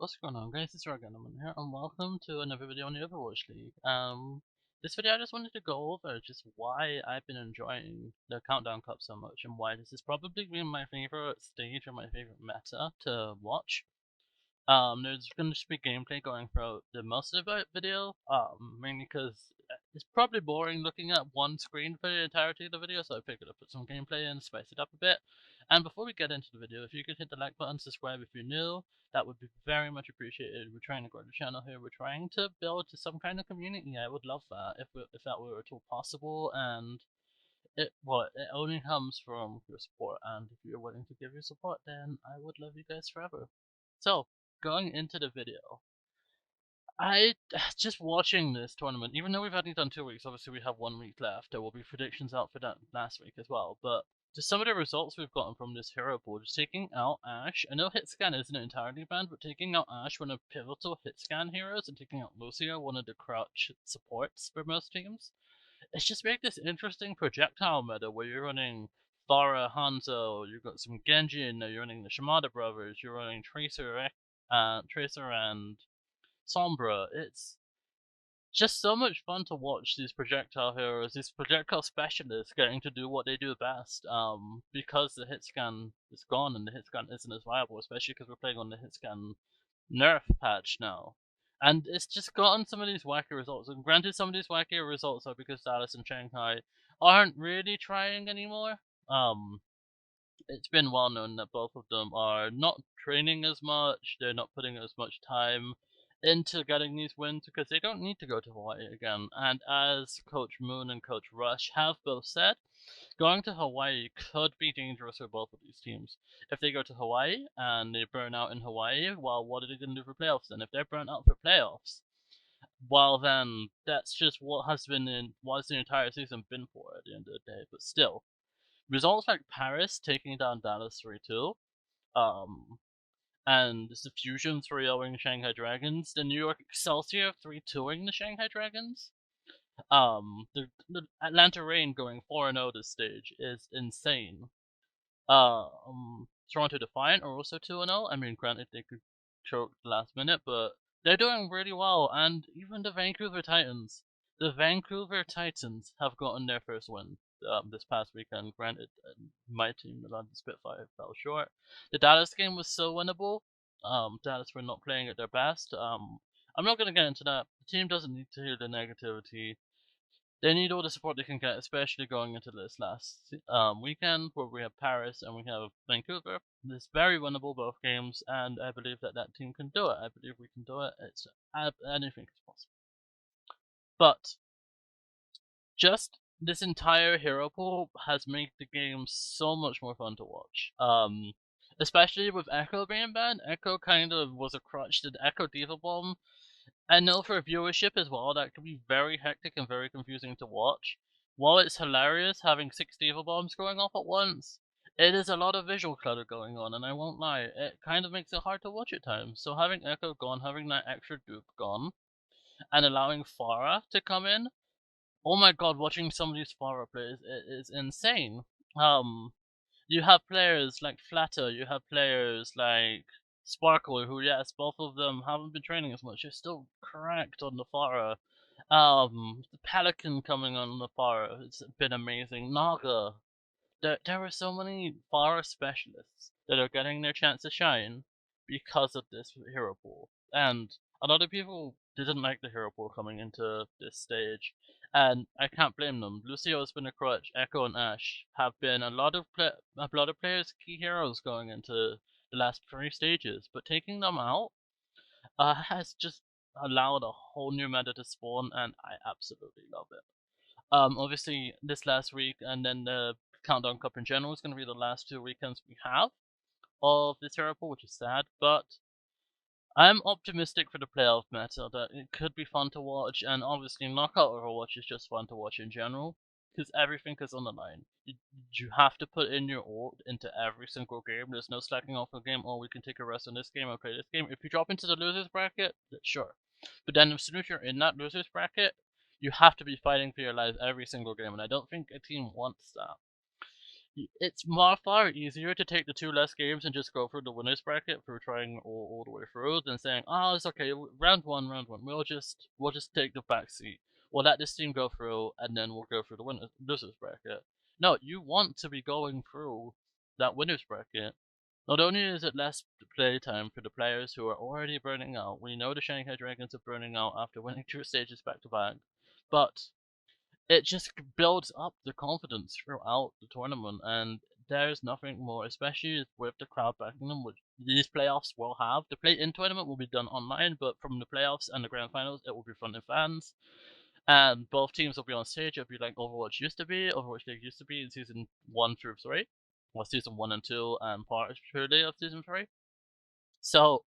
What's going on, guys? It's Raganaman here, and welcome to another video on the Overwatch League. This video I just wanted to go over just why I've been enjoying the Countdown Cup so much, and why this has probably been my favorite stage or my favorite meta to watch. There's going to be gameplay going throughout the most of the video, mainly because it's probably boring looking at one screen for the entirety of the video, so I figured I'd put some gameplay in, spice it up a bit. And before we get into the video, if you could hit the like button, subscribe if you're new, that would be very much appreciated. We're trying to grow the channel here, we're trying to build some kind of community. I would love that if that were at all possible, and it only comes from your support, and if you're willing to give your support, then I would love you guys forever. So, going into the video, I just watching this tournament, even though we've only done 2 weeks, obviously we have 1 week left. There will be predictions out for that last week as well, but just some of the results we've gotten from this hero pool, just taking out Ashe. I know hit scan isn't entirely banned, but taking out Ashe, one of pivotal hit scan heroes, and taking out Lucio, one of the crouch supports for most teams, it's just make this interesting projectile meta where you're running Pharah, Hanzo, you've got some Genji in there, you're running the Shimada brothers, you're running Tracer and Sombra. It's just so much fun to watch these projectile heroes, these projectile specialists getting to do what they do best. Because the hit scan is gone and the hit scan isn't as viable, especially because we're playing on the hit scan nerf patch now. And it's just gotten some of these wacky results. And granted, some of these wacky results are because Dallas and Shanghai aren't really trying anymore. It's been well known that both of them are not training as much, they're not putting as much time into getting these wins because they don't need to go to Hawaii again. And as Coach Moon and Coach Rush have both said, going to Hawaii could be dangerous for both of these teams. If they go to Hawaii and they burn out in Hawaii, well, what are they going to do for playoffs then? If they're burnt out for playoffs, well, then that's just what has the entire season been for at the end of the day. But still, results like Paris taking down Dallas 3-2, um, and the Fusion 3-0ing Shanghai Dragons, the New York Excelsior 3-2ing the Shanghai Dragons, the Atlanta Reign going 4-0 this stage is insane. Toronto Defiant are also 2-0. I mean, granted, they could choke the last minute, but they're doing really well, and even the Vancouver Titans. The Vancouver Titans have gotten their first win this past weekend. Granted, my team, the London Spitfire, fell short. The Dallas game was so winnable. Dallas were not playing at their best. I'm not going to get into that. The team doesn't need to hear the negativity. They need all the support they can get, especially going into this last weekend where we have Paris and we have Vancouver. It's very winnable, both games, and I believe that team can do it. I believe we can do it. It's anything is possible. But just this entire hero pool has made the game so much more fun to watch. Especially with Echo being banned. Echo kind of was a crutch to the Echo Diva Bomb. I know for viewership as well, that can be very hectic and very confusing to watch. While it's hilarious having 6 Diva Bombs going off at once, it is a lot of visual clutter going on, and I won't lie, it kind of makes it hard to watch at times. So having Echo gone, having that extra dupe gone, and allowing Pharah to come in, oh my god, watching some of these Pharah players is insane. You have players like Flatter, you have players like Sparkle, who, yes, both of them haven't been training as much. They're still cracked on the Pharah. The Pelican coming on the Pharah, it's been amazing. Naga. There are so many Pharah specialists that are getting their chance to shine because of this hero pool. And a lot of people didn't like the hero pool coming into this stage, and I can't blame them. Lucio has been a crutch. Echo and Ashe have been a lot of players' key heroes going into the last 3 stages, but taking them out has just allowed a whole new meta to spawn, and I absolutely love it. Obviously, this last week and then the Countdown Cup in general is going to be the last 2 weekends we have of this hero pool, which is sad, but I'm optimistic for the playoff meta that it could be fun to watch, and obviously Knockout Overwatch is just fun to watch in general, because everything is on the line. You have to put in your ult into every single game. There's no slacking off a game, oh, we can take a rest in this game or play this game. If you drop into the losers bracket, sure. But then as soon as you're in that losers bracket, you have to be fighting for your life every single game, and I don't think a team wants that. It's far easier to take the two less games and just go through the winners bracket for trying all the way through than saying, "Oh, it's okay, round one. We'll just take the back seat. We'll let this team go through, and then we'll go through the winners losers bracket." No, you want to be going through that winners bracket. Not only is it less play time for the players who are already burning out, we know the Shanghai Dragons are burning out after winning two stages back to back, but it just builds up the confidence throughout the tournament, and there's nothing more, especially with the crowd backing them, which these playoffs will have. The play-in tournament will be done online, but from the playoffs and the grand finals, it will be front of fans, and both teams will be on stage. It'll be like Overwatch League used to be in season 1 through 3, or season 1 and 2, and partially of season 3. So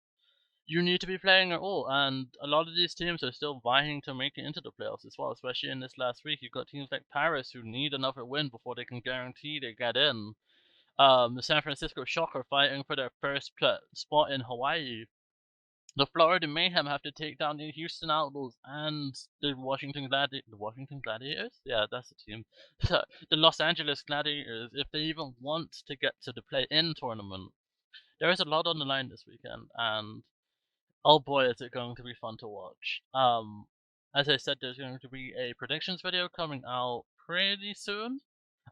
you need to be playing it all, and a lot of these teams are still vying to make it into the playoffs as well, especially in this last week. You've got teams like Paris who need another win before they can guarantee they get in. The San Francisco Shock are fighting for their first spot in Hawaii. The Florida Mayhem have to take down the Houston Outlaws and the Washington Gladiators? Yeah, that's the team. The Los Angeles Gladiators, if they even want to get to the play-in tournament. There is a lot on the line this weekend, and oh boy, is it going to be fun to watch. As I said, there's going to be a predictions video coming out pretty soon.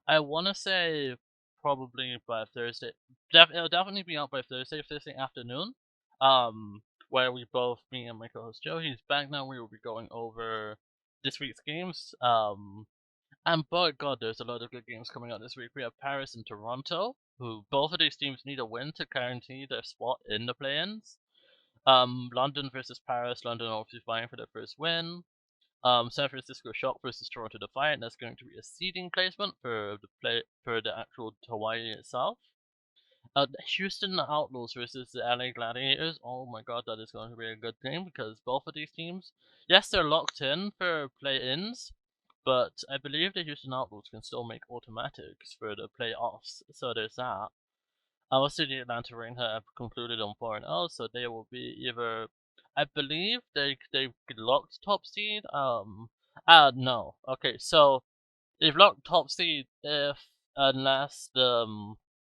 I want to say probably by Thursday. It'll definitely be out by Thursday afternoon. Where me and my co-host Joe, he's back now. We will be going over this week's games. And by God, there's a lot of good games coming out this week. We have Paris and Toronto, who both of these teams need a win to guarantee their spot in the play-ins. London versus Paris. London obviously vying for their first win. San Francisco Shock versus Toronto Defiant. That's going to be a seeding placement for the actual Hawaii itself. Houston Outlaws versus the LA Gladiators. Oh my God, that is going to be a good game because both of these teams, yes, they're locked in for play-ins, but I believe the Houston Outlaws can still make automatics for the playoffs. So there's that. Also, the Atlanta Reign have concluded on 4-0, so they will be either. I believe they locked top seed. No. Okay, so they've locked top seed if unless the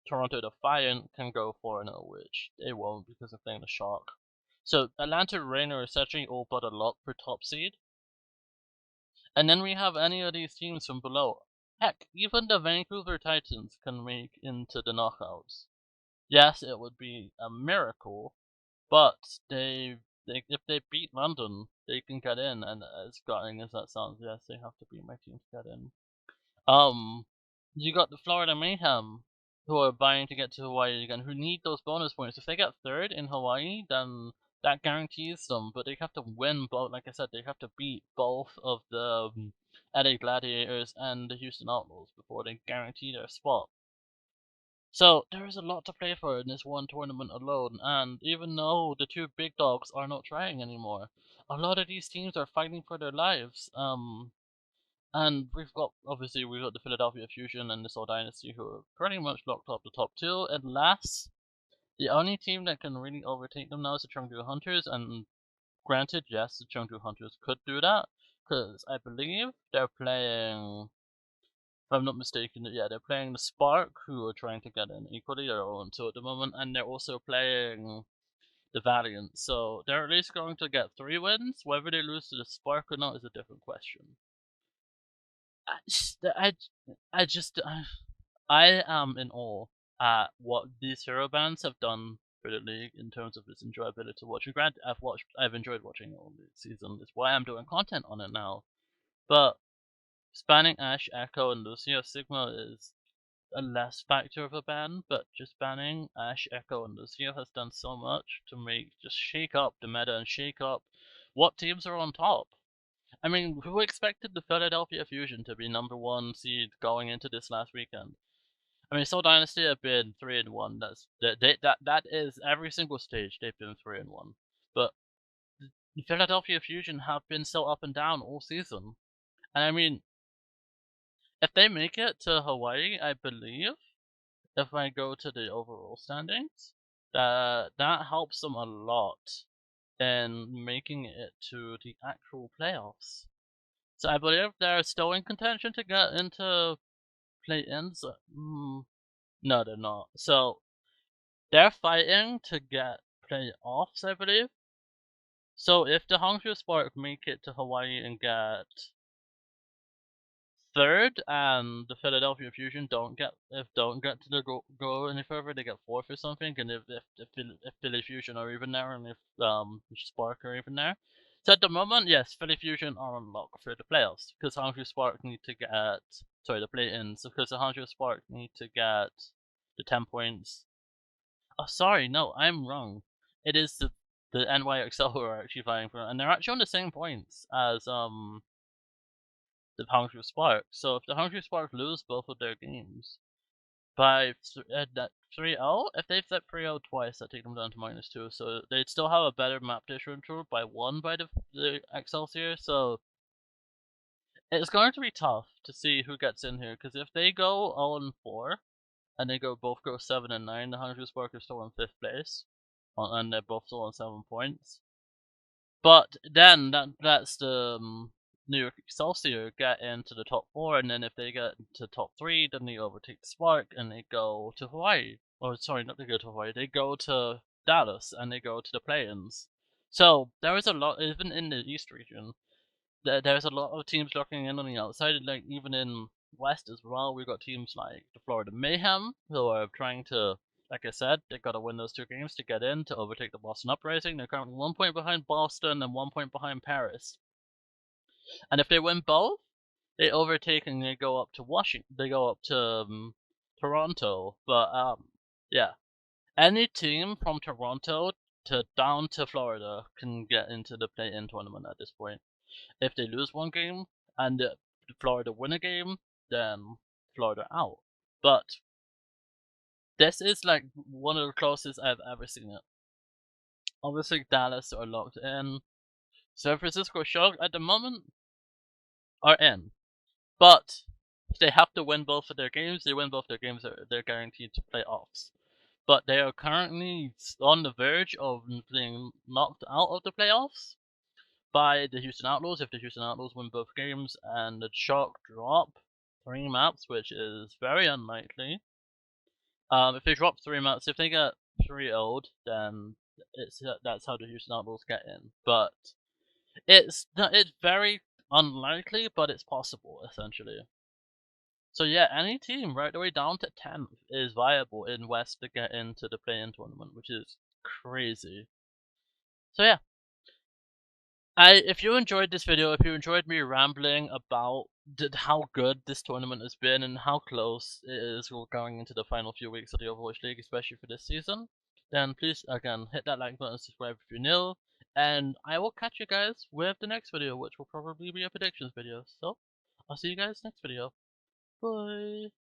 Toronto Defiant can go 4-0, which they won't because they're playing the Shark. So Atlanta Reign are essentially all but a lock for top seed, and then we have any of these teams from below. Heck, even the Vancouver Titans can make into the knockouts. Yes, it would be a miracle, but if they beat London, they can get in. And as gutting as that sounds, yes, they have to beat my team to get in. Um, you got the Florida Mayhem, who are vying to get to Hawaii again, who need those bonus points. If they get third in Hawaii, then that guarantees them. But they have to win both. Like I said, they have to beat both of the LA Gladiators and the Houston Outlaws before they guarantee their spot. So there is a lot to play for in this one tournament alone, and even though the two big dogs are not trying anymore, a lot of these teams are fighting for their lives. And we've got the Philadelphia Fusion and the Seoul Dynasty who are pretty much locked up the top two. And last, the only team that can really overtake them now is the Chengdu Hunters. And granted, yes, the Chengdu Hunters could do that because I believe they're playing. If I'm not mistaken, yeah, they're playing the Spark, who are trying to get in equally. They're 0-2 at the moment, and they're also playing the Valiant. So they're at least going to get 3 wins. Whether they lose to the Spark or not is a different question. I am in awe at what these hero bands have done for the league in terms of its enjoyability to watch. And granted, I've enjoyed watching it all this season. It's why I'm doing content on it now. But spanning Ash, Echo, and Lucio Sigma is a less factor of a ban, but just banning Ash, Echo, and Lucio has done so much to just shake up the meta and shake up what teams are on top. I mean, who expected the Philadelphia Fusion to be number 1 seed going into this last weekend? I mean, Seoul Dynasty have been 3-1. That is every single stage they've been 3-1. But the Philadelphia Fusion have been so up and down all season. And I mean, if they make it to Hawaii, I believe, if I go to the overall standings, that helps them a lot in making it to the actual playoffs. So I believe they're still in contention to get into play-ins. No, they're not. So they're fighting to get playoffs, I believe. So if the Hangzhou Spark make it to Hawaii and get third, and the Philadelphia Fusion don't get to the go any further, they get fourth or something. And if Philly Fusion are even there, and if Spark are even there, so at the moment, yes, Philly Fusion are unlocked for the playoffs because Hangzhou Spark need to get the play-ins because the Hangzhou Spark need to get the 10 points. Oh, sorry, no, I'm wrong. It is the NYXL who are actually fighting for, and they're actually on the same points as the Hungry Spark. So if the Hungry Spark lose both of their games by that 3-0, if they flip 3-0 twice, that take them down to -2. So they'd still have a better map differential by 1 by the Excelsior. So it's going to be tough to see who gets in here because if they go 0-4 and they both go 7-9, the Hungry Spark are still in 5th place, and they're both still on 7 points. But then that's the New York Excelsior get into the top 4, and then if they get to top 3, then they overtake the Spark and they go to Hawaii. Or sorry, not they go to Hawaii. They go to Dallas and they go to the play-ins. So there is a lot, even in the East region. There's a lot of teams looking in on the outside, like even in West as well. We've got teams like the Florida Mayhem who are trying to, like I said, they got to win those 2 games to get in to overtake the Boston Uprising. They're currently 1 point behind Boston and 1 point behind Paris. And if they win both, they overtake and they go up to Washington. They go up to Toronto. But yeah, any team from Toronto to down to Florida can get into the play-in tournament at this point. If they lose one game and Florida win a game, then Florida out. But this is like one of the closest I've ever seen it. Obviously, Dallas are locked in. San Francisco Shock at the moment are in. But they have to win both of their games. They win both their games, they're guaranteed to playoffs. But they are currently on the verge of being knocked out of the playoffs by the Houston Outlaws if the Houston Outlaws win both games and the Shock drop 3 maps, which is very unlikely. If they drop 3 maps, if they get 3-0'd, then that's how the Houston Outlaws get in. But it's very unlikely, but it's possible essentially. So yeah, any team right the way down to 10th is viable in West to get into the play-in tournament, which is crazy. So yeah, if you enjoyed this video, if you enjoyed me rambling about how good this tournament has been and how close it is going into the final few weeks of the Overwatch League, especially for this season, then please, again, hit that like button, subscribe if you're new, and I will catch you guys with the next video, which will probably be a predictions video. So, I'll see you guys next video. Bye!